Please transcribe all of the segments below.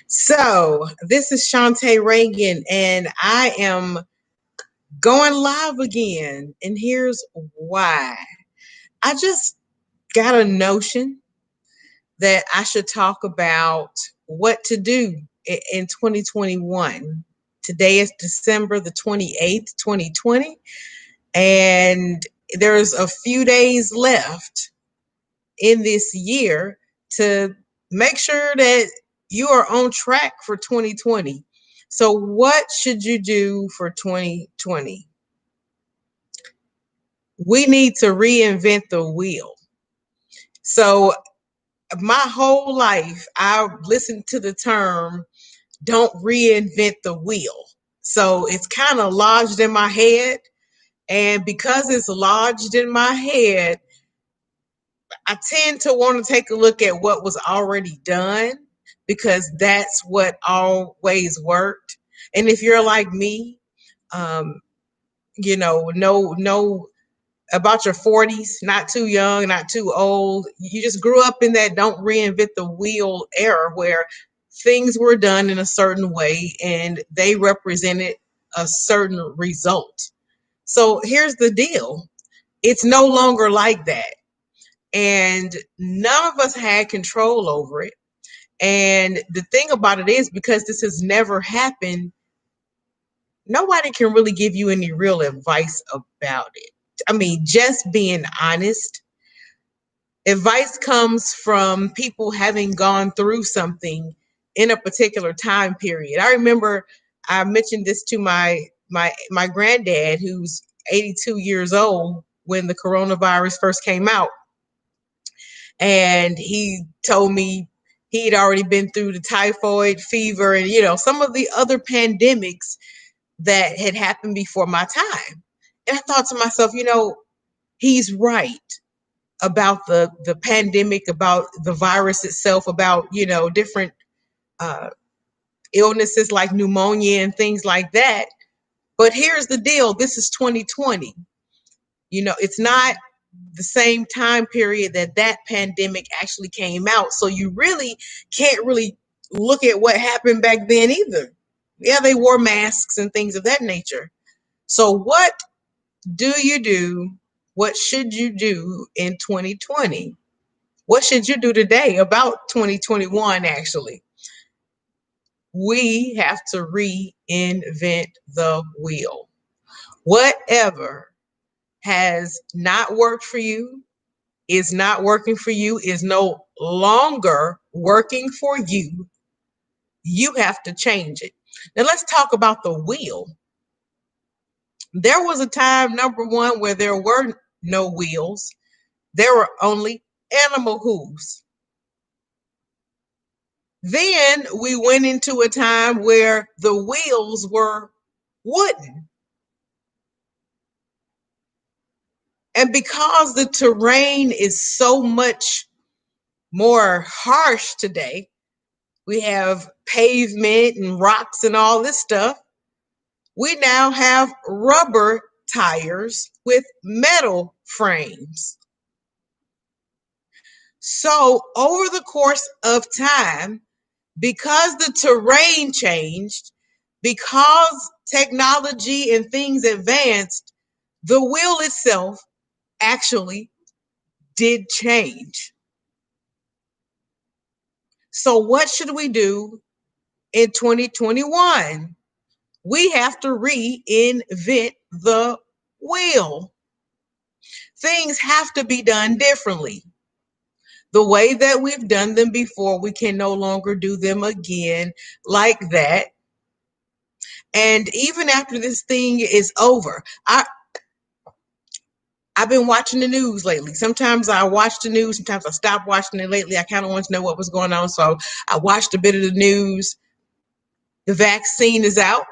So, this is Shant'e Reagan, and I am going live again. And here's why. I just got a notion that I should talk about what to do in 2021. Today is December the 28th, 2020, and there's a few days left in this year to make sure that you are on track for 2020. So, what should you do for 2020? We need to reinvent the wheel. So, my whole life, I listened to the term don't reinvent the wheel. So, it's kind of lodged in my head. And because it's lodged in my head, I tend to want to take a look at what was already done because that's what always worked. And if you're like me, um, know about your 40s, not too young, not too old. You just grew up in that don't reinvent the wheel era where things were done in a certain way and they represented a certain result. So here's the deal. It's no longer like that. And none of us had control over it. And the thing about it is, because this has never happened, nobody can really give you any real advice about it. I mean, just being honest, advice comes from people having gone through something in a particular time period. I remember I mentioned this to my granddad, who's 82 years old, when the coronavirus first came out. And he told me he'd already been through the typhoid fever and some of the other pandemics that had happened before my time. And I thought to myself, he's right about the pandemic, about the virus itself, about different uh, illnesses like pneumonia and things like that. But here's the deal: this is 2020. It's not the same time period that pandemic actually came out. So you really can't really look at what happened back then either. Yeah, they wore masks and things of that nature. So what do you do? What should you do in 2020? What should you do today about 2021 actually? We have to reinvent the wheel. Whatever has not worked for you, is not working for you, is no longer working for you, you have to change it. Now, let's talk about the wheel. There was a time, number one, where there were no wheels, there were only animal hooves. Then we went into a time where the wheels were wooden. And because the terrain is so much more harsh today, we have pavement and rocks and all this stuff. We now have rubber tires with metal frames. So, over the course of time, because the terrain changed, because technology and things advanced, the wheel itself actually did change. So, what should we do in 2021? We have to reinvent the wheel. Things have to be done differently. The way that we've done them before, we can no longer do them again like that. And even after this thing is over, I've been watching the news lately. Sometimes I watch the news, sometimes I stop watching it lately. I kind of want to know what was going on. So I watched a bit of the news. The vaccine is out.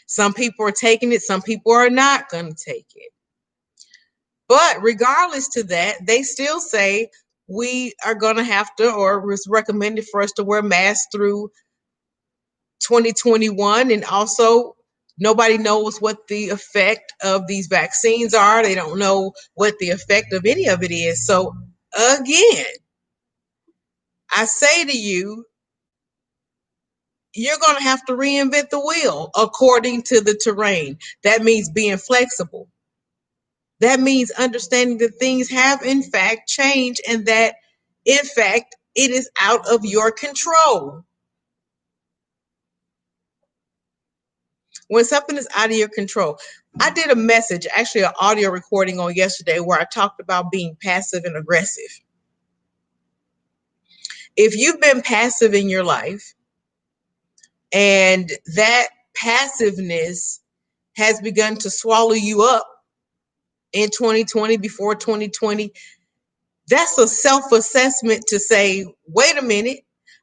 Some people are taking it, some people are not going to take it. But regardless to that, they still say we are going to have to, or it's recommended for us to wear masks through 2021. And also, nobody knows what the effect of these vaccines are. They don't know what the effect of any of it is. So, again, I say to you, you're going to have to reinvent the wheel according to the terrain. That means being flexible. That means understanding that things have, in fact, changed and that, in fact, it is out of your control. When something is out of your control, I did a message, actually, an audio recording on yesterday where I talked about being passive and aggressive. If you've been passive in your life and that passiveness has begun to swallow you up in 2020, before 2020, that's a self-assessment to say, wait a minute,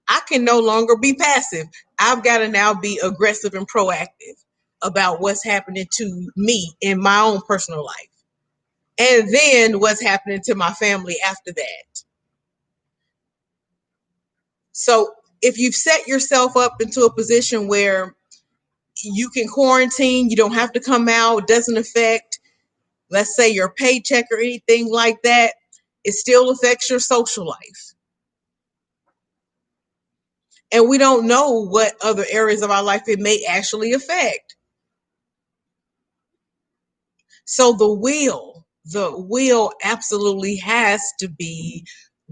I can no longer be passive. I've got to now be aggressive and proactive about what's happening to me in my own personal life. And then what's happening to my family after that. So if you've set yourself up into a position where you can quarantine, you don't have to come out, it doesn't affect, let's say, your paycheck or anything like that, it still affects your social life. And we don't know what other areas of our life it may actually affect. So the wheel absolutely has to be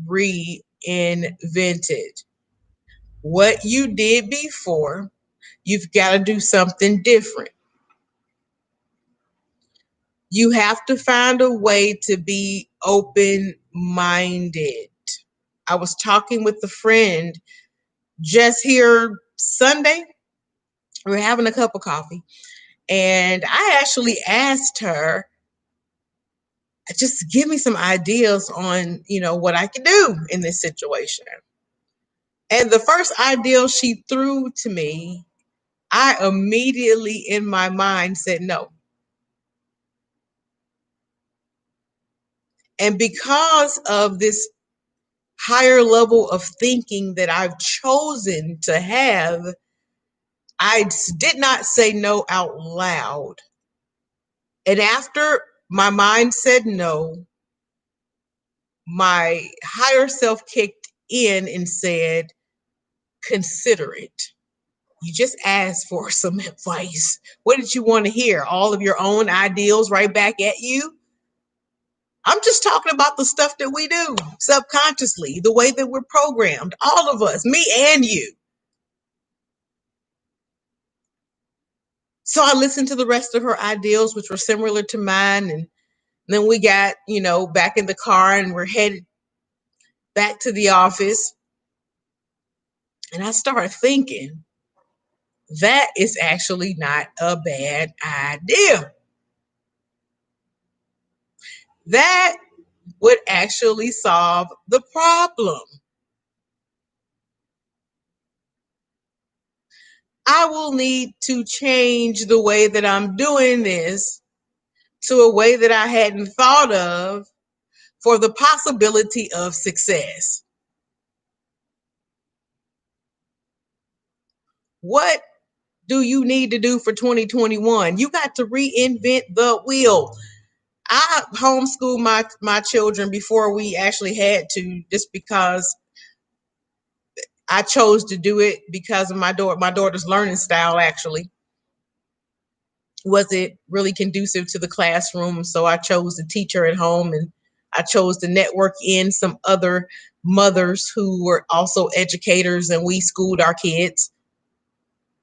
reinvented. What you did before, you've got to do something different. You have to find a way to be open minded. I was talking with a friend just here Sunday. We were having a cup of coffee, and I actually asked her, just give me some ideas on, what I can do in this situation. And the first idea she threw to me, I immediately in my mind said no. And because of this higher level of thinking that I've chosen to have, I did not say no out loud. And after my mind said no, my higher self kicked in and said, consider it. You just asked for some advice. What did you want to hear? All of your own ideals right back at you? I'm just talking about the stuff that we do subconsciously, the way that we're programmed, all of us, me and you. So I listened to the rest of her ideals, which were similar to mine. And then we got, back in the car and we're headed back to the office. And I started thinking, that is actually not a bad idea. That would actually solve the problem. I will need to change the way that I'm doing this to a way that I hadn't thought of for the possibility of success. What do you need to do for 2021? You got to reinvent the wheel. I homeschooled my children before we actually had to, just because I chose to do it because of my daughter's learning style. Actually, was it really conducive to the classroom? So I chose to teach her at home, and I chose to network in some other mothers who were also educators, and we schooled our kids.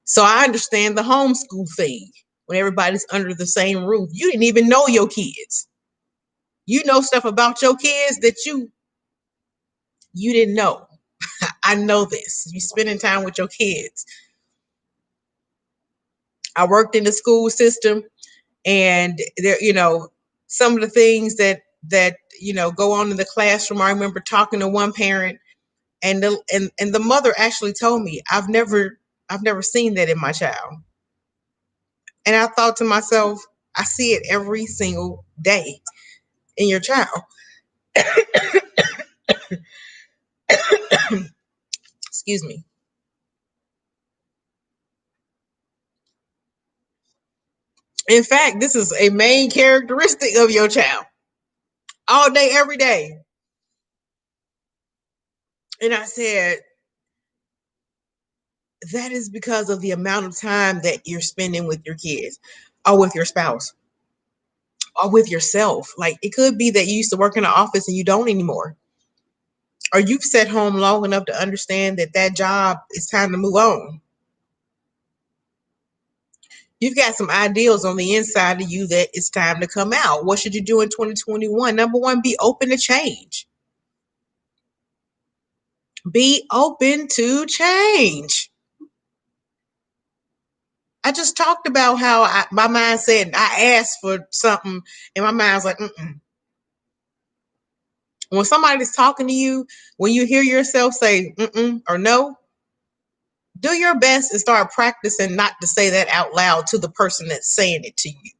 So I understand the homeschool thing. When everybody's under the same roof, you didn't even know your kids. You know stuff about your kids that you didn't know. I know this. You spending time with your kids. I worked in the school system, and there, some of the things that go on in the classroom. I remember talking to one parent, and the mother actually told me, I've never seen that in my child. And I thought to myself, I see it every single day in your child. Excuse me. In fact, this is a main characteristic of your child. All day, every day. And I said, that is because of the amount of time that you're spending with your kids or with your spouse or with yourself. Like it could be that you used to work in an office and you don't anymore. Or you've sat home long enough to understand that that job is time to move on. You've got some ideals on the inside of you that it's time to come out. What should you do in 2021? Number one, be open to change. Be open to change. I just talked about how my mind said I asked for something, and my mind's like, mm-mm. When somebody's talking to you, when you hear yourself say mm-mm or no, do your best and start practicing not to say that out loud to the person that's saying it to you.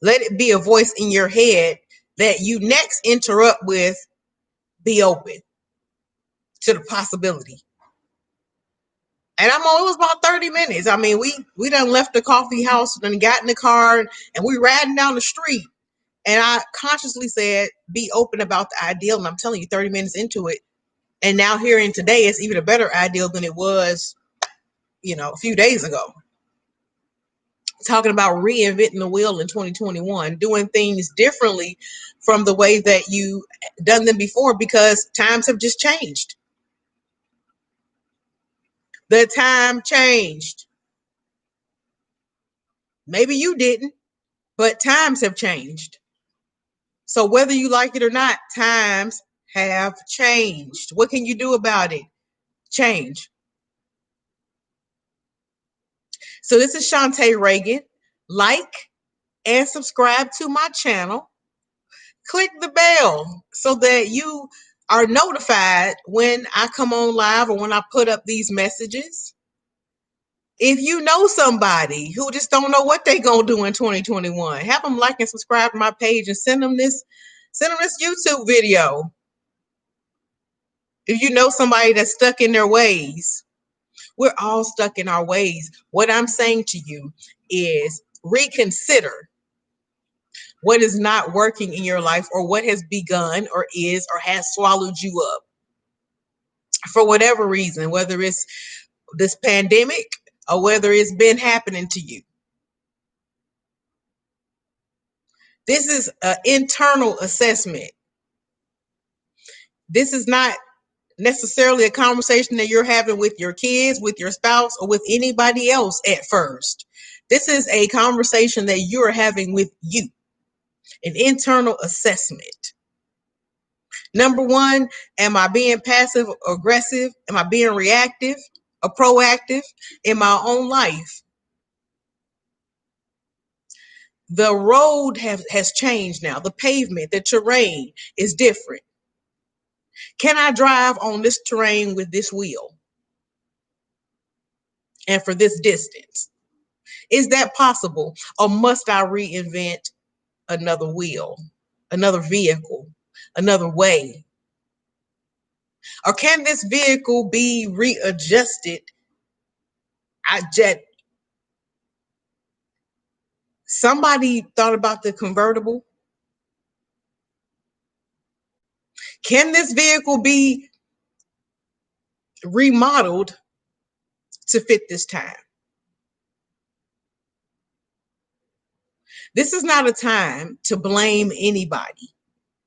Let it be a voice in your head that you next interrupt with, be open to the possibility. And I'm on, it was about 30 minutes. I mean, we done left the coffee house and got in the car and we riding down the street. And I consciously said, be open about the ideal. And I'm telling you, 30 minutes into it. And now hearing today, it's even a better ideal than it was, a few days ago. Talking about reinventing the wheel in 2021, doing things differently from the way that you done them before because times have just changed. The time changed. Maybe you didn't, but times have changed. So whether you like it or not, times have changed. What can you do about it? Change. So this is Shant'e Reagan. Like and subscribe to my channel. Click the bell so that you are notified when I come on live or when I put up these messages. If you know somebody who just don't know what they gonna do in 2021, have them like and subscribe to my page and send them this YouTube video. If you know somebody that's stuck in their ways, we're all stuck in our ways. What I'm saying to you is reconsider what is not working in your life or what has begun or is or has swallowed you up for whatever reason, whether it's this pandemic or whether it's been happening to you. This is an internal assessment. This is not necessarily a conversation that you're having with your kids, with your spouse, or with anybody else at first. This is a conversation that you're having with you, an internal assessment. Number one, am I being passive or aggressive? Am I being reactive or proactive in my own life? The road has changed now. The pavement, the terrain is different. Can I drive on this terrain with this wheel and for this distance? Is that possible? Or must I reinvent another wheel, another vehicle, another way? Or can this vehicle be readjusted? Somebody thought about the convertible. Can this vehicle be remodeled to fit this time? This is not a time to blame anybody,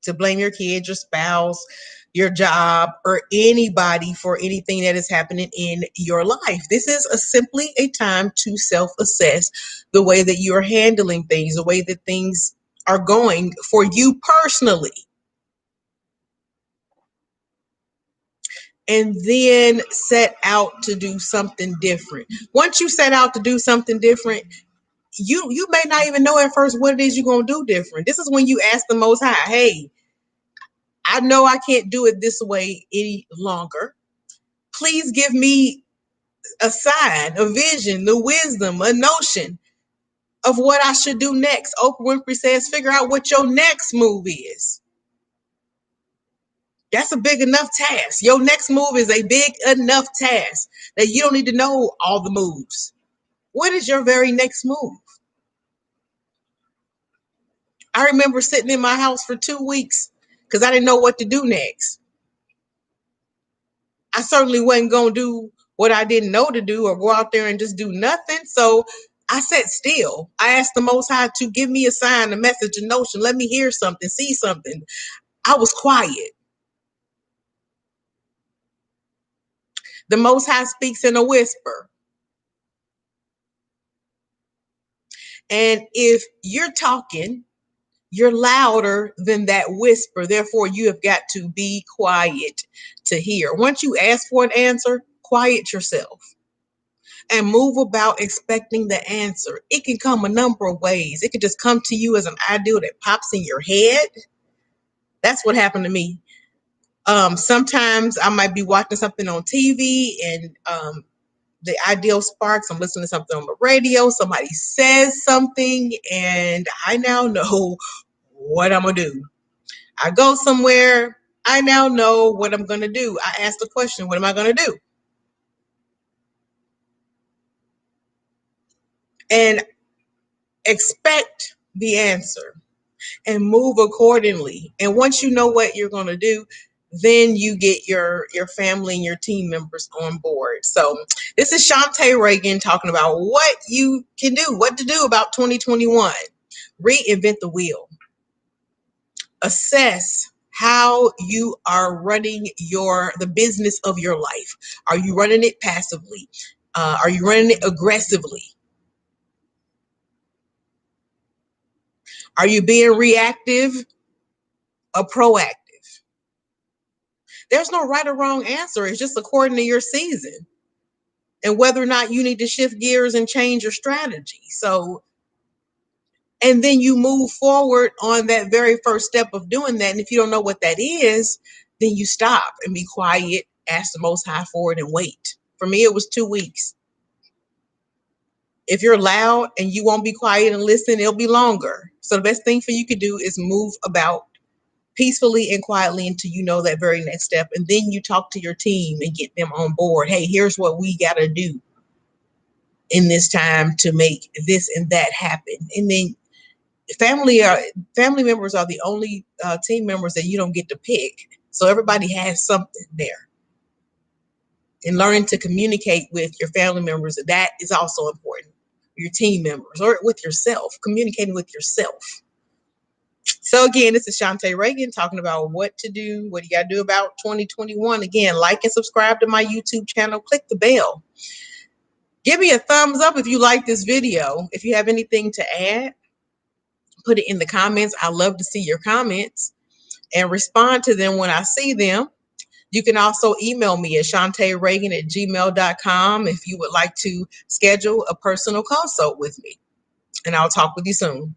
to blame your kids, your spouse, your job, or anybody for anything that is happening in your life. This is simply a time to self-assess the way that you're handling things, the way that things are going for you personally. And then set out to do something different. Once you set out to do something different, you may not even know at first what it is you're going to do different. This is when you ask the Most High, hey, I know I can't do it this way any longer. Please give me a sign, a vision, the wisdom, a notion of what I should do next. Oprah Winfrey says, figure out what your next move is. That's a big enough task. Your next move is a big enough task that you don't need to know all the moves. What is your very next move? I remember sitting in my house for 2 weeks because I didn't know what to do next. I certainly wasn't going to do what I didn't know to do or go out there and just do nothing. So I sat still. I asked the Most High to give me a sign, a message, a notion. Let me hear something, see something. I was quiet. The Most High speaks in a whisper. And if you're talking, you're louder than that whisper. Therefore, you have got to be quiet to hear. Once you ask for an answer, quiet yourself and move about expecting the answer. It can come a number of ways. It could just come to you as an idea that pops in your head. That's what happened to me. Sometimes I might be watching something on TV and the ideal sparks. I'm listening to something on the radio. Somebody says something, and I now know what I'm going to do. I go somewhere. I now know what I'm going to do. I ask the question, what am I going to do? And expect the answer and move accordingly. And once you know what you're going to do, then you get your family and your team members on board. So this is Shant'e Reagan talking about what you can do, what to do about 2021. Reinvent the wheel. Assess how you are running the business of your life. Are you running it passively? Are you running it aggressively? Are you being reactive or proactive? There's no right or wrong answer. It's just according to your season and whether or not you need to shift gears and change your strategy. So, and then you move forward on that very first step of doing that. And if you don't know what that is, then you stop and be quiet, ask the Most High for it, and wait. For me, it was 2 weeks. If you're loud and you won't be quiet and listen, it'll be longer. So the best thing for you to do is move about peacefully and quietly until you know that very next step. And then you talk to your team and get them on board. Hey, here's what we got to do in this time to make this and that happen. And then family members are the only team members that you don't get to pick. So everybody has something there. And learning to communicate with your family members, that is also important. Your team members or with yourself, communicating with yourself. So again, this is Shant'e Reagan talking about what to do, what you got to do about 2021. Again, like and subscribe to my YouTube channel. Click the bell. Give me a thumbs up if you like this video. If you have anything to add, put it in the comments. I love to see your comments and respond to them when I see them. You can also email me at shantereagan@gmail.com if you would like to schedule a personal consult with me. And I'll talk with you soon.